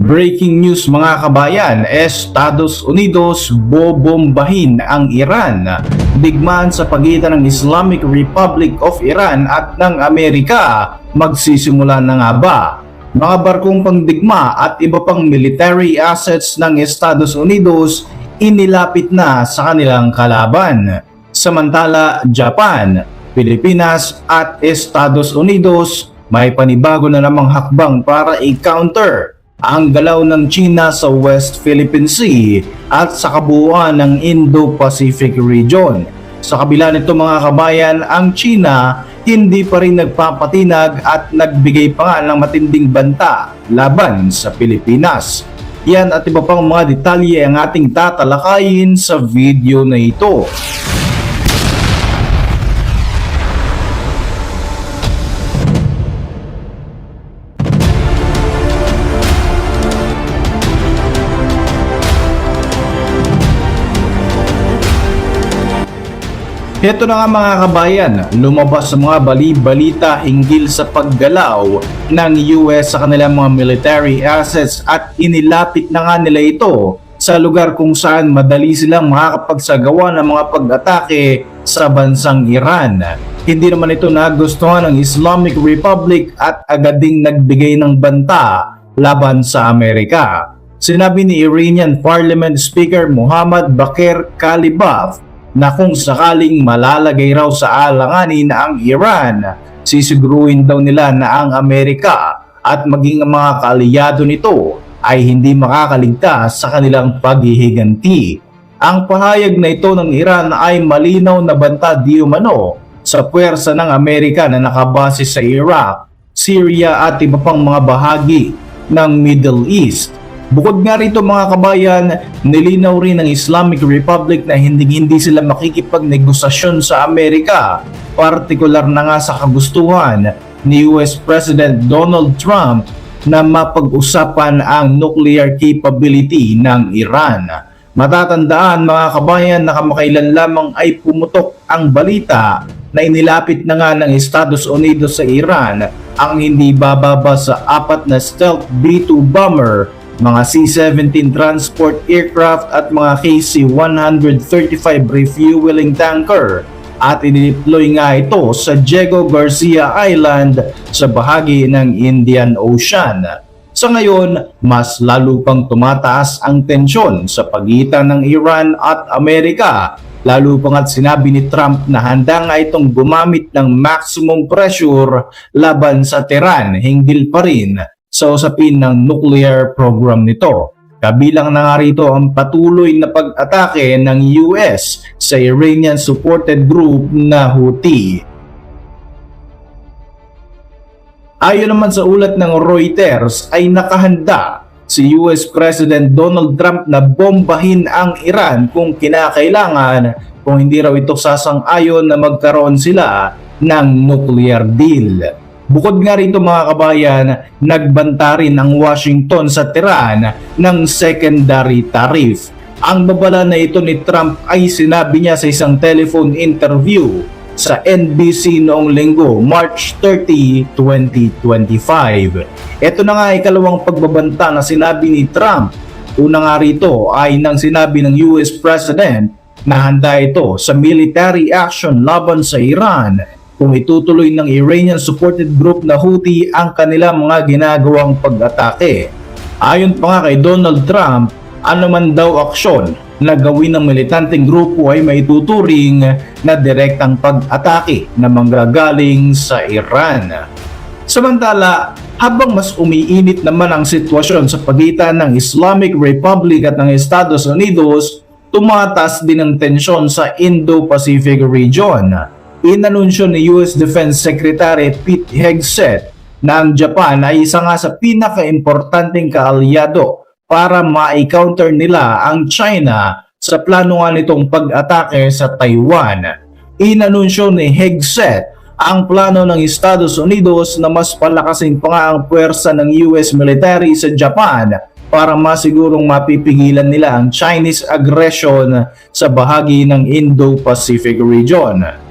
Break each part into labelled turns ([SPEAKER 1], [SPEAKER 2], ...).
[SPEAKER 1] Breaking news mga kabayan, Estados Unidos bobombahin ang Iran. Digmaan sa pagitan ng Islamic Republic of Iran at ng Amerika, magsisimula na nga ba? Mga barkong pangdigma at iba pang military assets ng Estados Unidos inilapit na sa kanilang kalaban. Samantala, Japan, Pilipinas at Estados Unidos may panibago na namang hakbang para i-counter ang galaw ng China sa West Philippine Sea at sa kabuuan ng Indo-Pacific region. Sa kabila nito mga kabayan, ang China hindi pa rin nagpapatinag at nagbigay pa nga ng matinding banta laban sa Pilipinas. Yan at iba pang mga detalye ang ating tatalakayin sa video na ito. Ito na nga mga kabayan, lumabas sa mga bali-balita hinggil sa paggalaw ng US sa kanilang mga military assets at inilapit na nga nila ito sa lugar kung saan madali silang makakapagsagawa ng mga pag-atake sa bansang Iran. Hindi naman ito nagustuhan ng Islamic Republic at agad ding nagbigay ng banta laban sa Amerika. Sinabi ni Iranian Parliament Speaker Mohammad Bakir Kalibaf na kung sakaling malalagay raw sa alanganin ang Iran, sisiguruhin daw nila na ang Amerika at maging ang mga kaalyado nito ay hindi makakaligtas sa kanilang paghihiganti. Ang pahayag na ito ng Iran ay malinaw na banta di umano sa puwersa ng Amerika na nakabase sa Iraq, Syria at iba pang mga bahagi ng Middle East. Bukod nga rito mga kabayan, nilinaw rin ng Islamic Republic na hindi sila makikipagnegosasyon sa Amerika, partikular na nga sa kagustuhan ni US President Donald Trump na mapag-usapan ang nuclear capability ng Iran. Matatandaan mga kabayan na kamakailan lamang ay pumutok ang balita na inilapit na nga ng Estados Unidos sa Iran ang hindi bababa sa 4 na stealth B-2 bomber, mga C-17 transport aircraft at mga KC-135 refueling tanker at idineploy nga ito sa Diego Garcia Island sa bahagi ng Indian Ocean. Sa ngayon, mas lalo pang tumataas ang tensyon sa pagitan ng Iran at Amerika, lalo pa nga't sinabi ni Trump na handa nga itong gumamit ng maximum pressure laban sa Tehran hinggil pa rin sa usapin ng nuclear program nito. Kabilang na nga rito ang patuloy na pag-atake ng US sa Iranian-supported group na Houthi. Ayon naman sa ulat ng Reuters ay nakahanda si US President Donald Trump na bombahin ang Iran kung kinakailangan, kung hindi raw ito sasang-ayon na magkaroon sila ng nuclear deal. Bukod nga rito mga kabayan, nagbanta rin ang Washington sa Tehran ng secondary tariff. Ang babala na ito ni Trump ay sinabi niya sa isang telephone interview sa NBC noong linggo, March 30, 2025. Ito na nga ikalawang pagbabanta na sinabi ni Trump. Una nga rito ay nang sinabi ng US President na handa ito sa military action laban sa Iran kung itutuloy ng Iranian-supported group na Houthi ang kanilang mga ginagawang pag-atake. Ayon pa nga kay Donald Trump, anuman daw aksyon na gawin ng militanteng grupo ay maituturing na direktang pag-atake na manggagaling sa Iran. Samantala, habang mas umiinit naman ang sitwasyon sa pagitan ng Islamic Republic at ng Estados Unidos, tumataas din ang tensyon sa Indo-Pacific region. Inanunsyo ni US Defense Secretary Pete Hegseth na ang Japan ay isa nga sa pinaka-importanteng kaalyado para ma-counter nila ang China sa plano nga nitong pag-atake sa Taiwan. Inanunsyo ni Hegseth ang plano ng Estados Unidos na mas palakasin pa nga ang puwersa ng US military sa Japan para masigurong mapipigilan nila ang Chinese aggression sa bahagi ng Indo-Pacific region.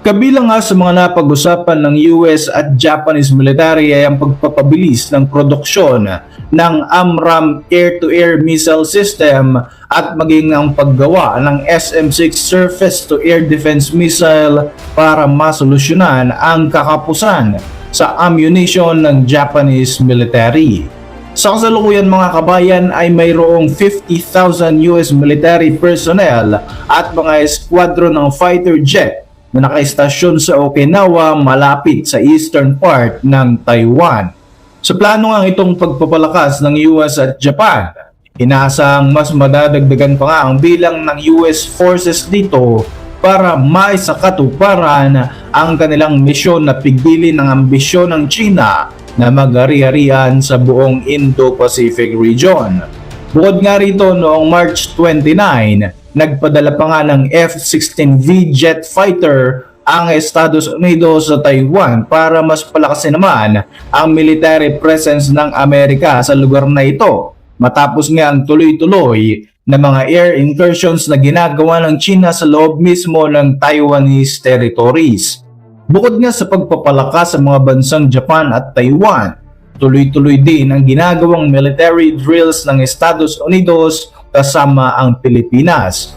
[SPEAKER 1] Kabilang nga sa mga napag-usapan ng US at Japanese military ay ang pagpapabilis ng produksyon ng AMRAAM air-to-air missile system at maging ang paggawa ng SM-6 surface-to-air defense missile para masolusyonan ang kakapusan sa ammunition ng Japanese military. Sa kasalukuyan mga kabayan ay mayroong 50,000 US military personnel at mga esquadron ng fighter jet na nakaistasyon sa Okinawa malapit sa eastern part ng Taiwan. Sa plano nga itong pagpapalakas ng US at Japan, inaasahang mas madadagdagan pa nga ang bilang ng US forces dito para maisakatuparan ang kanilang misyon na pigilin ang ambisyon ng China na mag-ari-arian sa buong Indo-Pacific region. Bukod nga rito noong March 29, nagpadala pa nga ng F-16V jet fighter ang Estados Unidos sa Taiwan para mas palakasin naman ang military presence ng Amerika sa lugar na ito. Matapos nga ang tuloy-tuloy na mga air incursions na ginagawa ng China sa loob mismo ng Taiwanese territories. Bukod nga sa pagpapalakas sa mga bansang Japan at Taiwan, tuloy-tuloy din ang ginagawang military drills ng Estados Unidos kasama ang Pilipinas.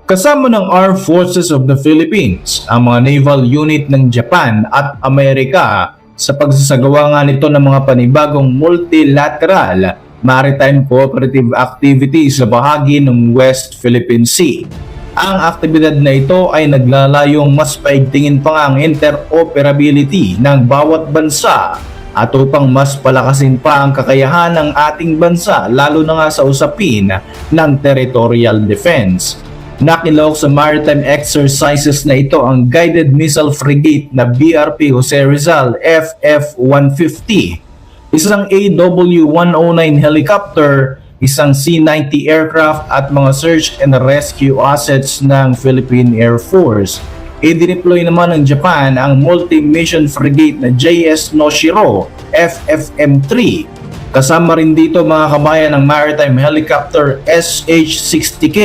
[SPEAKER 1] Kasama ng Armed Forces of the Philippines ang mga naval unit ng Japan at Amerika sa pagsasagawa nga nito ng mga panibagong multilateral maritime cooperative activities sa bahagi ng West Philippine Sea. Ang aktibidad na ito ay naglalayong mas paigtingin pa nga ang interoperability ng bawat bansa at upang mas palakasin pa ang kakayahan ng ating bansa lalo na nga sa usapin ng territorial defense. Nakilahok sa maritime exercises na ito ang guided missile frigate na BRP Jose Rizal FF-150, isang AW-109 helicopter, isang C-90 aircraft at mga search and rescue assets ng Philippine Air Force. I-deploy naman ng Japan ang multi-mission frigate na JS Noshiro FFM-3. Kasama rin dito mga kabayan ng maritime helicopter SH-60K,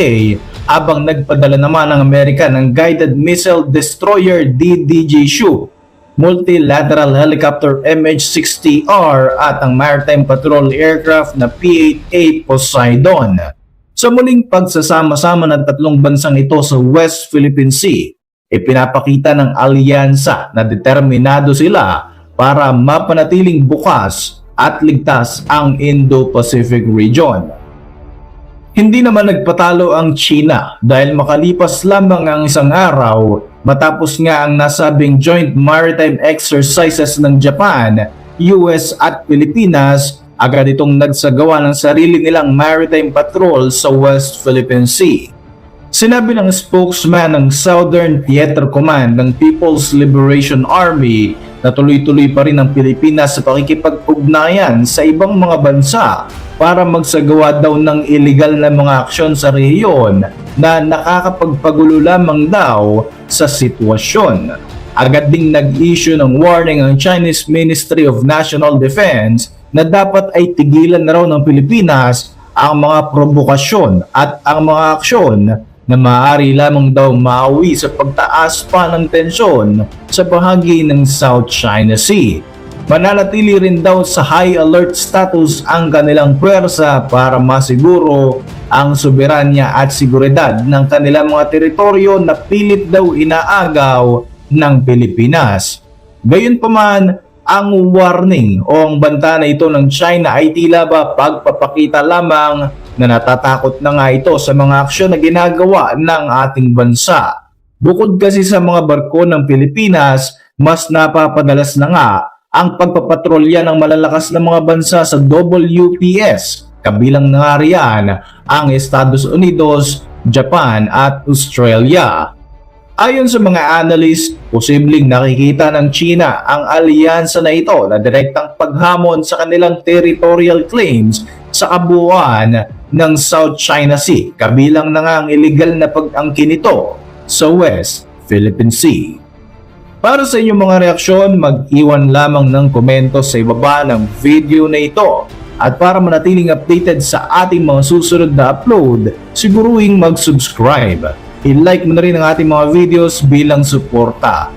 [SPEAKER 1] abang nagpadala naman ng Amerika ng guided missile destroyer DDG Shu, multilateral helicopter MH-60R at ang maritime patrol aircraft na P-8A Poseidon. Sa muling pagsasama-sama ng tatlong bansang ito sa West Philippine Sea, ipinapakita ng alyansa na determinado sila para mapanatiling bukas at ligtas ang Indo-Pacific region. Hindi naman nagpatalo ang China dahil makalipas lamang ang isang araw matapos nga ang nasabing joint maritime exercises ng Japan, US at Pilipinas, agad itong nagsagawa ng sarili nilang maritime patrol sa West Philippine Sea. Sinabi ng spokesman ng Southern Theater Command ng People's Liberation Army na tuloy-tuloy pa rin ang Pilipinas sa pakikipag-ugnayan sa ibang mga bansa para magsagawa daw ng illegal na mga aksyon sa rehiyon na nakakapagpagulo lamang daw sa sitwasyon. Agad ding nag-issue ng warning ang Chinese Ministry of National Defense na dapat ay tigilan na raw ng Pilipinas ang mga provokasyon at ang mga aksyon na maaari lamang daw maawi sa pagtaas pa ng tensyon sa bahagi ng South China Sea. Mananatili rin daw sa high alert status ang kanilang puwersa para masiguro ang soberanya at seguridad ng kanilang mga teritoryo na pilit daw inaagaw ng Pilipinas. Gayunpaman, ang warning o ang banta na ito ng China ay tila ba pagpapakita lamang na natatakot na nga ito sa mga aksyon na ginagawa ng ating bansa. Bukod kasi sa mga barko ng Pilipinas, mas napapadalas na nga ang pagpapatrolya ng malalakas na mga bansa sa WPS, kabilang na nga riyan ang Estados Unidos, Japan at Australia. Ayon sa mga analyst, posibleng nakikita ng China ang alyansa na ito na direktang paghamon sa kanilang territorial claims sa kabuuan ng South China Sea, kabilang na nga ang illegal na pag-angkin nito sa West Philippine Sea. Para sa inyong mga reaksyon, mag-iwan lamang ng komento sa ibaba ng video na ito. At para manatiling updated sa ating mga susunod na upload, siguruhing mag-subscribe. I-like mo na rin ang ating mga videos bilang suporta.